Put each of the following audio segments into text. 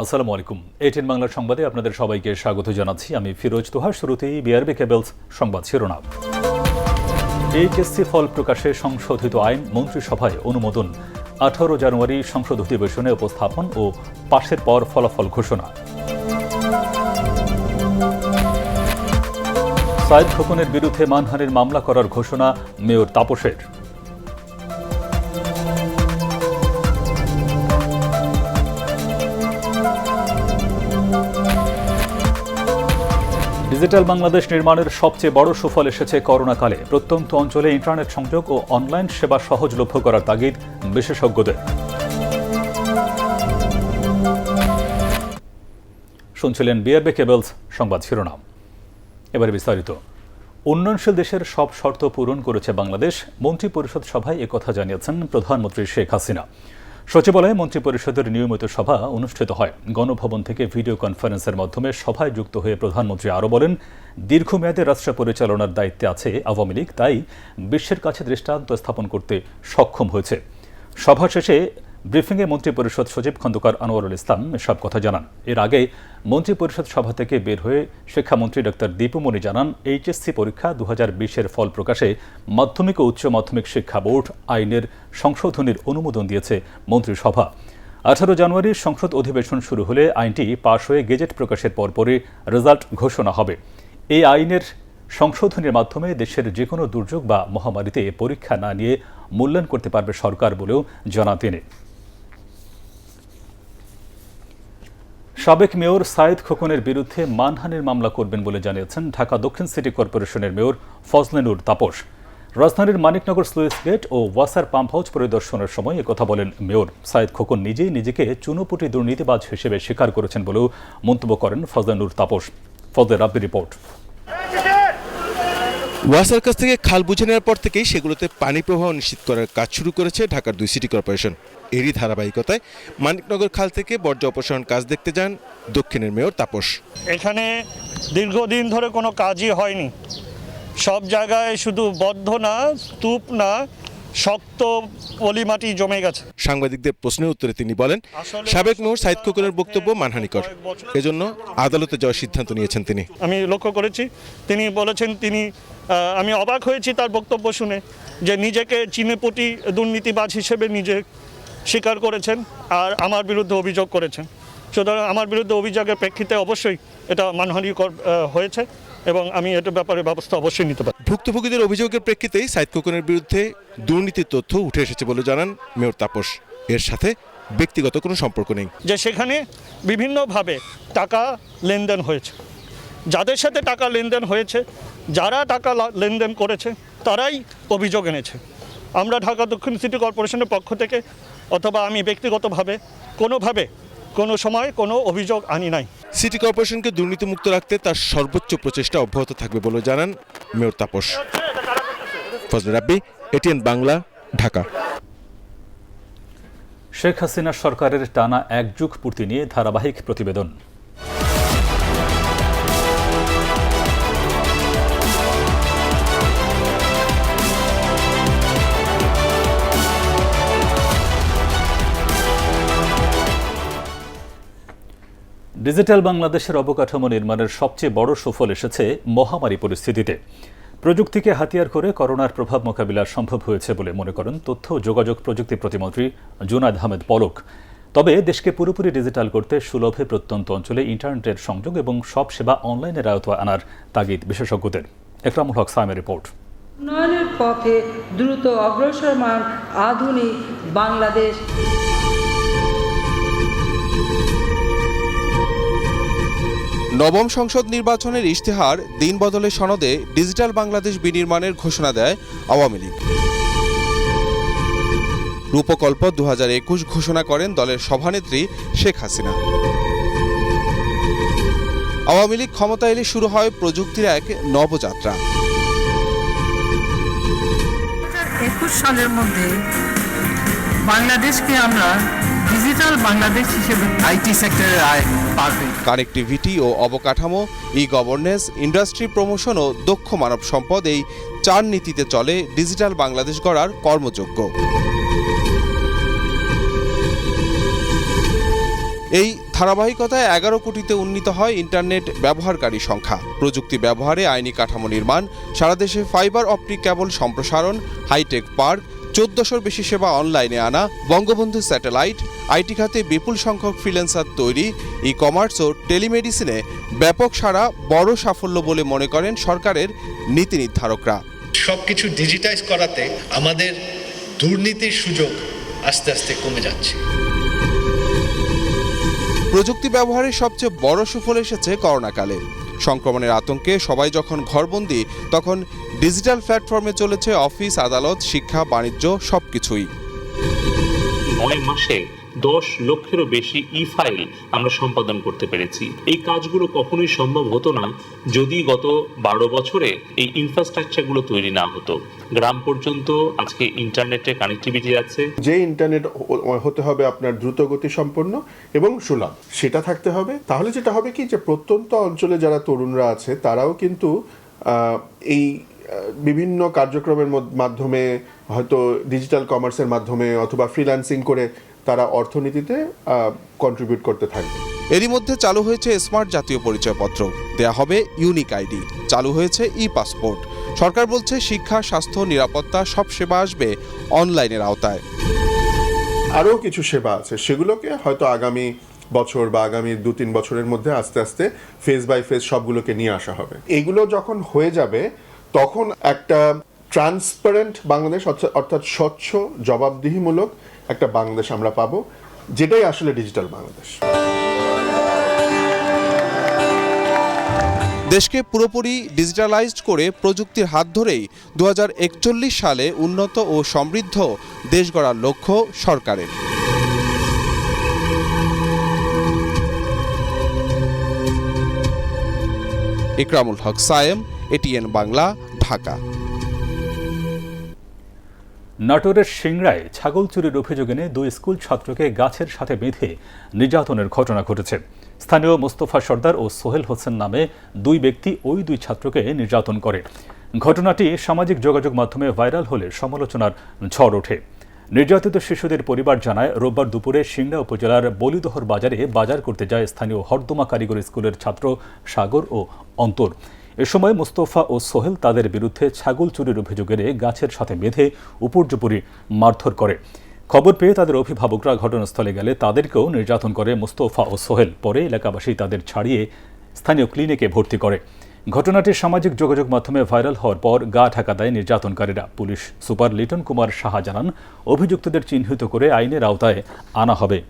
আসসালামু আলাইকুম। এটিএন বাংলার সংবাদে আপনাদের সবাইকে স্বাগত জানাচ্ছি। আমি ফিরোজ তোহা। শুরুতেই বিআরবি কেবলস সংবাদ শিরোনাম। এইচএসসি ফল প্রকাশে সংশোধিত আইন মন্ত্রিসভায় অনুমোদন। 18 জানুয়ারি সংসদ অধিবেশনে উপস্থাপন ও পাশের পর ফলাফল ঘোষণা। সাইদ খোকনের বিরুদ্ধে মানহানির মামলা করার ঘোষণা মেয়র তাপসের। ডিজিটাল বাংলাদেশ নির্মাণের সবচেয়ে বড় সুফল এসেছে করোনাকালে। প্রত্যন্ত অঞ্চলে ইন্টারনেট সংযোগ ও অনলাইন সেবা সহজলভ্য করার তাগিদ বিশেষজ্ঞদের। শুনছিলেন বিআরবি কেবলস সংবাদ শিরোনাম। এবারে বিস্তারিত। উন্নয়নশীল দেশের সব শর্ত পূরণ করেছে বাংলাদেশ, মন্ত্রিপরিষদ সভায় একথা জানিয়েছেন প্রধানমন্ত্রী শেখ হাসিনা। সচিবালয়ে মন্ত্রিপরিষদের নিয়মিত সভা অনুষ্ঠিত হয়। গণভবন থেকে ভিডিও কনফারেন্সের মাধ্যমে সভায় যুক্ত হয়ে প্রধানমন্ত্রী আরও বলেন, দীর্ঘমেয়াদে রাষ্ট্র পরিচালনার দায়িত্বে আছে আওয়ামী লীগ, তাই বিশ্বের কাছে দৃষ্টান্ত স্থাপন করতে সক্ষম হয়েছে। সভা শেষে ব্রিফিংয়ে মন্ত্রিপরিষদ সচিব খন্দকার আনোয়ারুল ইসলাম এসব কথা জানান। এর আগে মন্ত্রিপরিষদ সভা থেকে বের হয়ে শিক্ষামন্ত্রী ডক্টর দীপুমণি জানান, এইচএসসি পরীক্ষা 2020-এর ফল প্রকাশে মাধ্যমিক ও উচ্চ মাধ্যমিক শিক্ষা বোর্ড আইনের সংশোধনীর অনুমোদন দিয়েছে মন্ত্রিসভা। 18 জানুয়ারি সংসদ অধিবেশন শুরু হলে আইনটি পাশ হয়ে গেজেট প্রকাশের পরপরই রেজাল্ট ঘোষণা হবে। এই আইনের সংশোধনের মাধ্যমে দেশের যে কোনো দুর্যোগ বা মহামারীতে পরীক্ষা না নিয়ে মূল্যায়ন করতে পারবে সরকার বলেও জানান তিনি। সাবেক মেয়র সাইদ খোকনের বিরুদ্ধে মানহানির মামলা করবেন বলে জানিয়েছেন ঢাকা দক্ষিণ সিটি কর্পোরেশনের মেয়র ফজলে নূর তাপস। রাজধানীর মানিকনগর স্লুইস গেট ও ওয়াসার পাম্প হাউস পরিদর্শনের সময় একথা বলেন মেয়র। সাইদ খোকন নিজেই নিজেকে চুনোপুটি দুর্নীতিবাজ হিসেবে স্বীকার করেছেন বলেও মন্তব্য করেন ফজলে নূর তাপস। ফজলে রাব্বি রিপোর্ট। ওয়াসার কাছ থেকে খাল বুঝে নেওয়ার পর থেকেই সেগুলোতে পানি প্রবাহ নিশ্চিত করার কাজ শুরু করেছে ঢাকার 2 সিটি কর্পোরেশন। এরই ধারাবাহিকতায় মানিকনগর খাল থেকে বর্জ্য অপসারণ কাজ দেখতে যান দক্ষিণের মেয়র তাপস। এখানে দীর্ঘদিন ধরে কোনো কাজই হয়নি। সব জায়গায় শুধু বদ্ধ না, স্তূপ না, শক্ত পলিমাটি জমে গেছে। সাংবাদিকদের প্রশ্নের উত্তরে তিনি বলেন, সাবেক মেয়র সাইদ খোকনের বক্তব্য মানহানিকর, এজন্য আদালতে যাওয়ার সিদ্ধান্ত নিয়েছেন তিনি। আমি লক্ষ্য করেছি তিনি বলেছেন, আমি অবাক হয়েছি তার বক্তব্য শুনে, যে নিজেকে চিনেপটি দুর্নীতিবাজ হিসেবে নিজে স্বীকার করেছেন আর আমার বিরুদ্ধে অভিযোগ করেছেন। সুতরাং আমার বিরুদ্ধে অভিযোগের প্রেক্ষিতে অবশ্যই এটা মানহানিকর হয়েছে এবং আমি এটার ব্যাপারে ব্যবস্থা অবশ্যই নিতে পারি। ভুক্তভোগীদের অভিযোগের প্রেক্ষিতেই সাইদ খোকনের বিরুদ্ধে দুর্নীতির তথ্য উঠে এসেছে বলে জানান মেয়র তাপস। এর সাথে ব্যক্তিগত কোনো সম্পর্ক নেই। যে সেখানে বিভিন্নভাবে টাকা লেনদেন হয়েছে, যাদের সাথে টাকা লেনদেন হয়েছে, যারা টাকা লেনদেন করেছে তারাই অভিযোগ এনেছে। আমরা ঢাকা দক্ষিণ সিটি কর্পোরেশনের পক্ষ থেকে অথবা আমি ব্যক্তিগতভাবে কোনো সময় কোনো অভিযোগ আনি নাই। সিটি কর্পোরেশনকে দুর্নীতিমুক্ত রাখতে তার সর্বোচ্চ প্রচেষ্টা অব্যাহত থাকবে বলে জানান মেয়র তাপস। ফজলে রাব্বি, এটিএন বাংলা, ঢাকা। শেখ হাসিনা সরকারের টানা 1 যুগ পূর্তি নিয়ে ধারাবাহিক প্রতিবেদন। ডিজিটাল বাংলাদেশের অবকাঠামো নির্মাণের সবচেয়ে বড় সুফল এসেছে মহামারী পরিস্থিতিতে। প্রযুক্তিকে হাতিয়ার করে করোনার প্রভাব মোকাবিলা সম্ভব হয়েছে বলে মনে করেন তথ্য ও যোগাযোগ প্রযুক্তি প্রতিমন্ত্রী জুনায়েদ আহমেদ পলক। তবে দেশকে পুরোপুরি ডিজিটাল করতে সুলভে প্রত্যন্ত অঞ্চলে ইন্টারনেটের সংযোগ এবং সব সেবা অনলাইনের আওতায় আনার তাগিদ বিশেষজ্ঞদের। একরামুল হক সাইমের রিপোর্ট। উন্নয়নের পথে দ্রুত অগ্রসরমান আধুনিক বাংলাদেশ। নবম সংসদ নির্বাচনের ইশতেহার দিন বদলের সনদে ডিজিটাল বাংলাদেশ বিনির্মাণের ঘোষণা দেয় আওয়ামী লীগ। রূপকল্প 2021 ঘোষণা করেন দলের সভানেত্রী শেখ হাসিনা। আওয়ামী লীগ ক্ষমতা এলে শুরু হয় প্রযুক্তির এক নবযাত্রা। 2021 সালের মধ্যে বাংলাদেশকে আমরা ডিজিটাল বাংলাদেশ হিসেবে আইটি সেক্টরের আয় বাড়বে। কানেক্টিভিটি ও অবকাঠামো, ই গভর্নেন্স, ইন্ডাস্ট্রি প্রমোশন ও দক্ষ মানব সম্পদ, এই 4 নীতিতে চলে ডিজিটাল বাংলাদেশ গড়ার কর্মযজ্ঞ। এই ধারাবাহিকতায় 11 কোটিতে উন্নীত হয় ইন্টারনেট ব্যবহারকারী সংখ্যা। প্রযুক্তি ব্যবহারে আইনি কাঠামো নির্মাণ, সারা দেশে ফাইবার অপটিক কেবল সম্প্রসারণ, হাইটেক পার্ক, 1400-র বেশি সেবা অনলাইনে আনা, বঙ্গবন্ধু স্যাটেলাইট, আইটি খাতে বিপুল সংখ্যক ফ্রিল্যান্সার তৈরি, ই কমার্স ও টেলিমেডিসিনে ব্যাপক সাড়া বড় সাফল্য বলে মনে করেন সরকারের নীতি নির্ধারকরা। সবকিছু ডিজিটাইজ করাতে আমাদের দুর্নীতির সুযোগ আস্তে আস্তে কমে যাচ্ছে। প্রযুক্তি ব্যবহারের সবচেয়ে বড় সুফল এসেছে করোনাকালে। সংক্রমণের আতঙ্কে সবাই যখন ঘরবন্দি, তখন ডিজিটাল প্ল্যাটফর্মে চলেছে অফিস, আদালত, শিক্ষা, বাণিজ্য সবকিছুই। 9 মাসে 10 লক্ষেরও বেশি ই ফাইল আমরা সম্পাদন করতে পেরেছি। এই কাজগুলো কখনোই সম্ভব হতো না যদি গত 12 বছরে এই ইনফ্রাস্ট্রাকচারগুলো তৈরি না হতো। গ্রাম পর্যন্ত আজকে ইন্টারনেটের কানেক্টিভিটি আছে। যে ইন্টারনেট হতে হবে আপনার দ্রুতগতি সম্পন্ন এবং সুলভ, সেটা থাকতে হবে। তাহলে যেটা হবে কি, যে প্রত্যন্ত অঞ্চলে যারা তরুণরা আছে তারাও কিন্তু এই বিভিন্ন কার্যক্রমের মাধ্যমে, হয়তো ডিজিটাল কমার্সের মাধ্যমে অথবা ফ্রিল্যান্সিং করে তারা অর্থনীতিতে কন্ট্রিবিউট করতে থাকবে। এরই মধ্যে চালু হয়েছে স্মার্ট জাতীয় পরিচয়পত্র, দেয়া হবে ইউনিক আইডি, চালু হয়েছে ই পাসপোর্ট। সরকার বলছে শিক্ষা, স্বাস্থ্য, নিরাপত্তা সব সেবা আসবে অনলাইনের আওতায়। আরও কিছু সেবা আছে, সেগুলোকে হয়তো আগামী বছর বা আগামী 2-3 বছরের মধ্যে আস্তে আস্তে ফেজ বাই ফেজ সবগুলোকে নিয়ে আসা হবে। এগুলো যখন হয়ে যাবে তখন একটা ট্রান্সপারেন্ট বাংলাদেশ, অর্থাৎ স্বচ্ছ, জবাবদিহিমূলক একটা বাংলাদেশ আমরা পাবো, যেটাই আসলে ডিজিটাল বাংলাদেশ। দেশকে পুরোপুরি ডিজিটালাইজড করে প্রযুক্তির হাত ধরেই 2041 সালে উন্নত ও সমৃদ্ধ দেশ গড়ার লক্ষ্য সরকারের। ইকরামুল হক সায়েম, এটিএন বাংলা, ঢাকা। নাটোরের সিংড়ায় ছাগল চুরির অভিযোগ এনে 2 স্কুল ছাত্রকে গাছের সাথে বেঁধে নির্যাতনের ঘটনা ঘটেছে। স্থানীয় মোস্তফা সর্দার ও সোহেল হোসেন নামে 2 ব্যক্তি ওই 2 ছাত্রকে নির্যাতন করে। ঘটনাটি সামাজিক যোগাযোগ মাধ্যমে ভাইরাল হলে সমালোচনার ঝড় ওঠে। নির্যাতিত শিশুদের পরিবার জানায়, রোববার দুপুরে সিংড়া উপজেলার বলিদহর বাজারে বাজার করতে যায় স্থানীয় হরদমা কারিগরি স্কুলের ছাত্র সাগর ও অন্তর। এ সময় মোস্তফা ও সোহেল তাদের বিরুদ্ধে ছাগল চুরির অভিযোগ এনে গাছের সাথে বেঁধে উপর্যুপরি মারধর করে। খবর পেয়ে তাদের অভিভাবকরা ঘটনাস্থলে গেলে তাদেরকেও নির্যাতন করে মোস্তফা ও সোহেল। পরে এলাকাবাসী তাদের ছাড়িয়ে স্থানীয় ক্লিনিকে ভর্তি করে। ঘটনাটি সামাজিক যোগাযোগ মাধ্যমে ভাইরাল হওয়ার পর গা ঢাকা দেয় নির্যাতনকারীরা। পুলিশ সুপার লিটন কুমার সাহা জানান, অভিযুক্তদের চিহ্নিত করে আইনের আওতায় আনা হবে।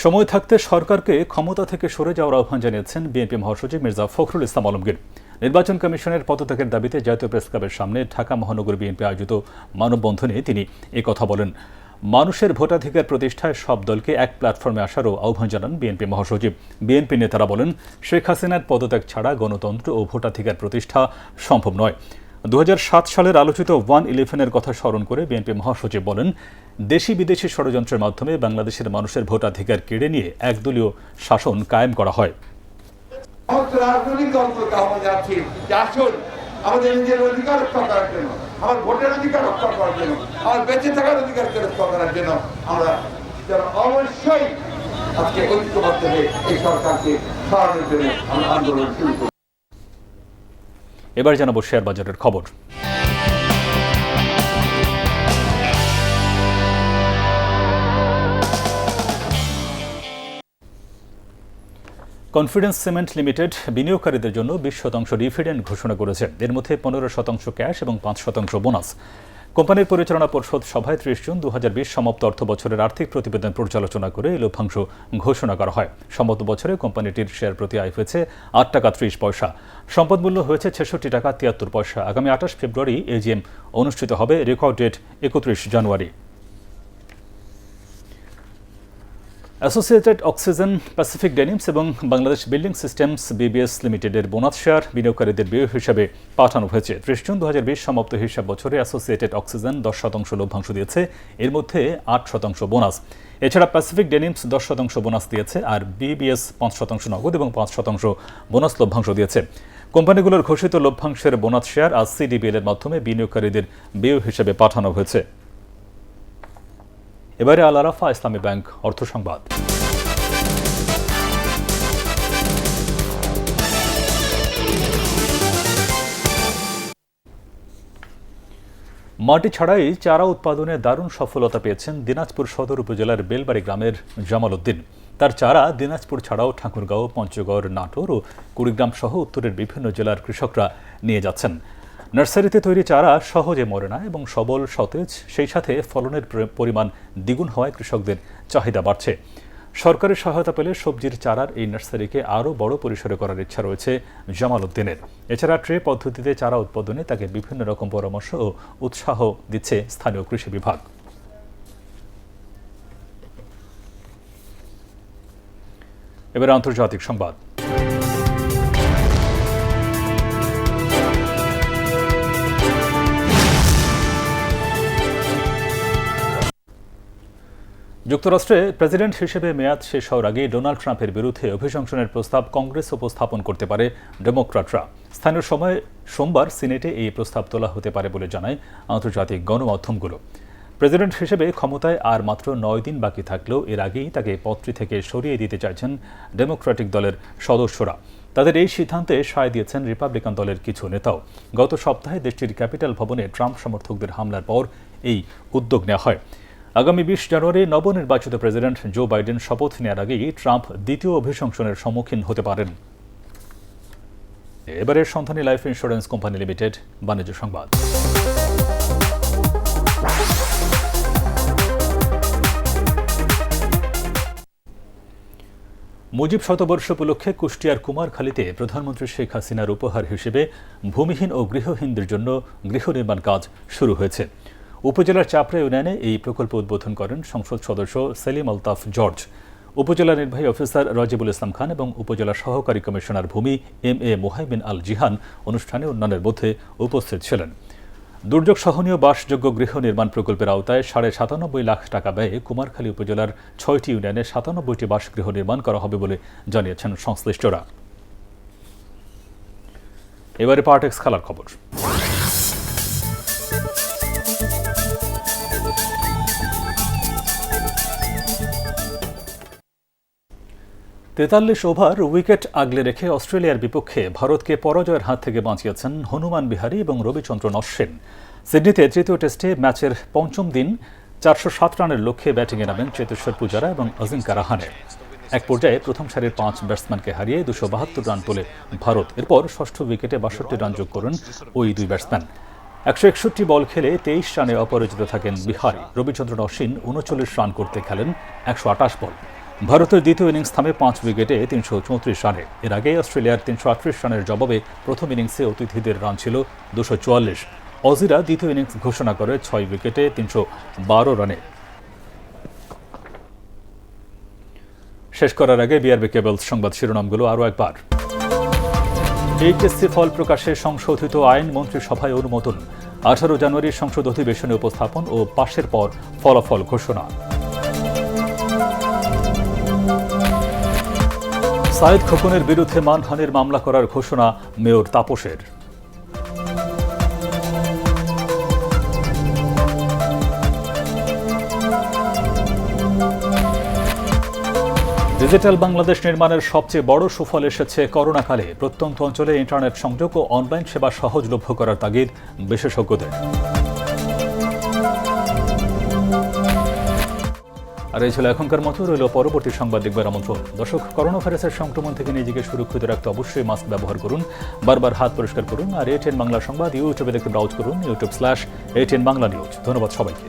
সময় থাকতে সরকারকে ক্ষমতা থেকে সরে যাওয়ার আহ্বান জানিয়েছেন বিএনপি মহাসচিব মির্জা ফখরুল ইসলাম আলমগীর। নির্বাচন কমিশনের পদত্যাগের দাবিতে জাতীয় প্রেস ক্লাবের সামনে ঢাকা মহানগর বিএনপি আয়োজিত মানববন্ধনে তিনি একথা বলেন। মানুষের ভোটাধিকার প্রতিষ্ঠায় সব দলকে এক প্ল্যাটফর্মে আসারও আহ্বান জানান বিএনপি মহাসচিব। বিএনপি নেতারা বলেন, শেখ হাসিনার পদত্যাগ ছাড়া গণতন্ত্র ও ভোটাধিকার প্রতিষ্ঠা সম্ভব নয়। 2007 সালের আলোচিত 1-11-এর কথা স্মরণ করে বিএনপি মহাসচিব বলেন, দেশি বিদেশি ষড়যন্ত্রের মাধ্যমে বাংলাদেশের মানুষের ভোটাধিকার কেড়ে নিয়ে একদলীয় শাসন কায়েম করা হয়। আমাদের নিজের অধিকার রক্ষা করার জন্য, আমার ভোটের অধিকার রক্ষা করার জন্য, আমার বেঁচে থাকার অধিকার রক্ষা করার জন্য আমরা অবশ্যই আজকে ঐক্যবদ্ধ হয়ে এই সরকারকে সরানোর জন্য আমরা আন্দোলন শুরু করি। এবার জানাবো শেয়ার বাজারের খবর। কনফিডেন্স সিমেন্ট লিমিটেড বিনিয়োগকারীদের জন্য 20% ডিভিডেন্ড ঘোষণা করেছে। এর মধ্যে 15% ক্যাশ এবং 5% বোনাস। কোম্পানির পরিচালনা পর্ষদ সভায় 30 জুন 2020 সমাপ্ত অর্থ বছরের আর্থিক প্রতিবেদন পর্যালোচনা করে এই লভ্যাংশ ঘোষণা করা হয়। সমাপ্ত বছরে কোম্পানিটির শেয়ার প্রতি আয় হয়েছে 8 টাকা 30 পয়সা। সম্পদ মূল্য হয়েছে 66 টাকা 73 পয়সা। আগামী 28 ফেব্রুয়ারি এজিএম অনুষ্ঠিত হবে। রেকর্ড ডেট 31 জানুয়ারি। অ্যাসোসিয়েটেড অক্সিজেন, প্যাসিফিক ডেনিমস এবং বাংলাদেশ বিল্ডিং সিস্টেমস বিবিএস লিমিটেডের বোনাস শেয়ার বিনিয়োগকারীদের ব্যয় হিসাবে পাঠানো হয়েছে। 30 জুন 2020 সমাপ্ত হিসাব বছরে অ্যাসোসিয়েটেড অক্সিজেন 10% লভ্যাংশ দিয়েছে, এর মধ্যে 8% বোনাস। এছাড়া প্যাসিফিক ডেনিমস 10% বোনাস দিয়েছে, আর বিবিএস 5% নগদ এবং 5% বোনাস লভ্যাংশ দিয়েছে। কোম্পানিগুলোর ঘোষিত লভ্যাংশের বোনাস শেয়ার আজ সিডিবিএল এর মাধ্যমে বিনিয়োগকারীদের ব্যয় হিসাবে পাঠানো হয়েছে। এবারে আল আরাফা ইসলামী ব্যাংক অর্থ সংবাদ। মাটি ছাড়াই চারা উৎপাদনে দারুণ সফলতা পেয়েছেন দিনাজপুর সদর উপজেলার বেলবাড়ি গ্রামের জামাল উদ্দিন। তার চারা দিনাজপুর ছাড়াও ঠাকুরগাঁও, পঞ্চগড়, নাটোর ও কুড়িগ্রাম সহ উত্তরের বিভিন্ন জেলার কৃষকরা নিয়ে যাচ্ছেন। নার্সারিতে তৈরি চারা সহজে মরে না এবং সবল, সতেজ, সেই সাথে ফলনের পরিমাণ দ্বিগুণ হওয়ায় কৃষকদের চাহিদা বাড়ছে। সরকারের সহায়তা পেলে সবজির চারার এই নার্সারিকে আরও বড় পরিসরে করার ইচ্ছা রয়েছে জামাল উদ্দিনের। এছাড়া ট্রে পদ্ধতিতে চারা উৎপাদনে তাকে বিভিন্ন রকম পরামর্শ ও উৎসাহ দিচ্ছে স্থানীয় কৃষি বিভাগ। এবার আন্তর্জাতিক সংবাদ। যুক্তরাষ্ট্রে প্রেসিডেন্ট হিসেবে মেয়াদ শেষ হওয়ার আগে ডোনাল্ড ট্রাম্পের বিরুদ্ধে অভিশংসনের প্রস্তাব কংগ্রেস উপস্থাপন করতে পারে ডেমোক্র্যাটরা। স্থানীয় সময় সোমবার সিনেটে এই প্রস্তাব তোলা হতে পারে বলে জানায় আন্তর্জাতিক গণমাধ্যমগুলো। প্রেসিডেন্ট হিসেবে ক্ষমতায় আর মাত্র 9 দিন বাকি থাকলেও এর আগেই তাকে পদটি থেকে সরিয়ে দিতে চাইছেন ডেমোক্রেটিক দলের সদস্যরা। তাদের এই সিদ্ধান্তে সায় দিয়েছেন রিপাবলিকান দলের কিছু নেতাও। গত সপ্তাহে দেশটির ক্যাপিটাল ভবনে ট্রাম্প সমর্থকদের হামলার পর এই উদ্যোগ নেওয়া হয়। আগামী 20 জানুয়ারি নবনির্বাচিত প্রেসিডেন্ট জো বাইডেন শপথ নেওয়ার আগেই ট্রাম্প দ্বিতীয় অভিশংসনের সম্মুখীন হতে পারেন। এবারের সন্ধানী লাইফ ইন্স্যুরেন্স কোম্পানি লিমিটেড বাণিজ্য সংবাদ। মুজিব শতবর্ষ উপলক্ষে কুষ্টিয়ার কুমারখালীতে প্রধানমন্ত্রী শেখ হাসিনার উপহার হিসেবে ভূমিহীন ও গৃহহীনদের জন্য গৃহ নির্মাণ কাজ শুরু হয়েছে। উপজেলার চাপড়া ইউনিয়নে এই প্রকল্প উদ্বোধন করেন সংসদ সদস্য সেলিম আলতাফ জর্জ। উপজেলা নির্বাহী অফিসার রাজিবুল ইসলাম খান এবং উপজেলা সহকারী কমিশনার ভূমি MA মোহাইমিন আল জিহান অনুষ্ঠানে অন্যান্যের মধ্যে উপস্থিত ছিলেন। দুর্যোগ সহনীয় বাসযোগ্য গৃহ নির্মাণ প্রকল্পের আওতায় 97.5 লাখ টাকা ব্যয়ে কুমারখালী উপজেলার 6টি ইউনিয়নে 97টি বাসগৃহ নির্মাণ করা হবে বলে জানিয়েছেন সংশ্লিষ্টরা। এবারে পার্টেক্স খেলার খবর। তেতাল্লিশ ওভার উইকেট আগলে রেখে অস্ট্রেলিয়ার বিপক্ষে ভারতকে পরাজয়ের হাত থেকে বাঁচিয়েছেন হনুমান বিহারী এবং রবিচন্দ্রন অশ্বিন। সিডনিতে তৃতীয় টেস্টে ম্যাচের পঞ্চম দিন 407 রানের লক্ষ্যে ব্যাটিংয়ে নামেন চেতেশ্বর পূজারা এবং অজিঙ্কা রাহানে। এক পর্যায়ে প্রথম সারির 5 ব্যাটসম্যানকে হারিয়ে 272 রান তোলে ভারত। এরপর ষষ্ঠ উইকেটে 62 রান যোগ করেন ওই দুই ব্যাটসম্যান। 161 বল খেলে 23 রানে অপরাজিত থাকেন বিহারী। রবিচন্দ্রন অশ্বিন 39 রান করতে খেলেন 128 বল। ভারতের দ্বিতীয় ইনিংস থামে 5 উইকেটে 334 রানে। এর আগে অস্ট্রেলিয়ার 338 রানের জবাবে প্রথম ইনিংসে অতিথিদের রান ছিল 244। অজিরা দ্বিতীয় ইনিংস ঘোষণা করে 6 উইকেটে 312 রানে। শেষ করার আগে বিআরবি কেবলস সংবাদ শিরোনামগুলো আরও একবার। এইচএসসি ফল প্রকাশে সংশোধিত আইন মন্ত্রিসভায় অনুমোদন। 18 জানুয়ারি সংসদ অধিবেশনে উপস্থাপন ও পাশের পর ফলাফল ঘোষণা। সাইদ খোকনের বিরুদ্ধে মানহানির মামলা করার ঘোষণা মেয়র তাপসের। ডিজিটাল বাংলাদেশ নির্মাণের সবচেয়ে বড় সুফল এসেছে করোনাকালে। প্রত্যন্ত অঞ্চলে ইন্টারনেট সংযোগ ও অনলাইন সেবা সহজলভ্য করার তাগিদ বিশেষজ্ঞদের। আর এই ছিল এখনকার মতো। রইল পরবর্তী সংবাদ দেখবার আমন্ত্রণ। দর্শক, করোনা ভাইরাসের সংক্রমণ থেকে নিজেকে সুরক্ষিত রাখতে অবশ্যই মাস্ক ব্যবহার করুন, বারবার হাত পরিষ্কার করুন। আর ATN বাংলা সংবাদ ইউটিউবে দেখতে ব্রাউজ করুন, youtube/ATN বাংলা নিউজ। ধন্যবাদ সবাইকে।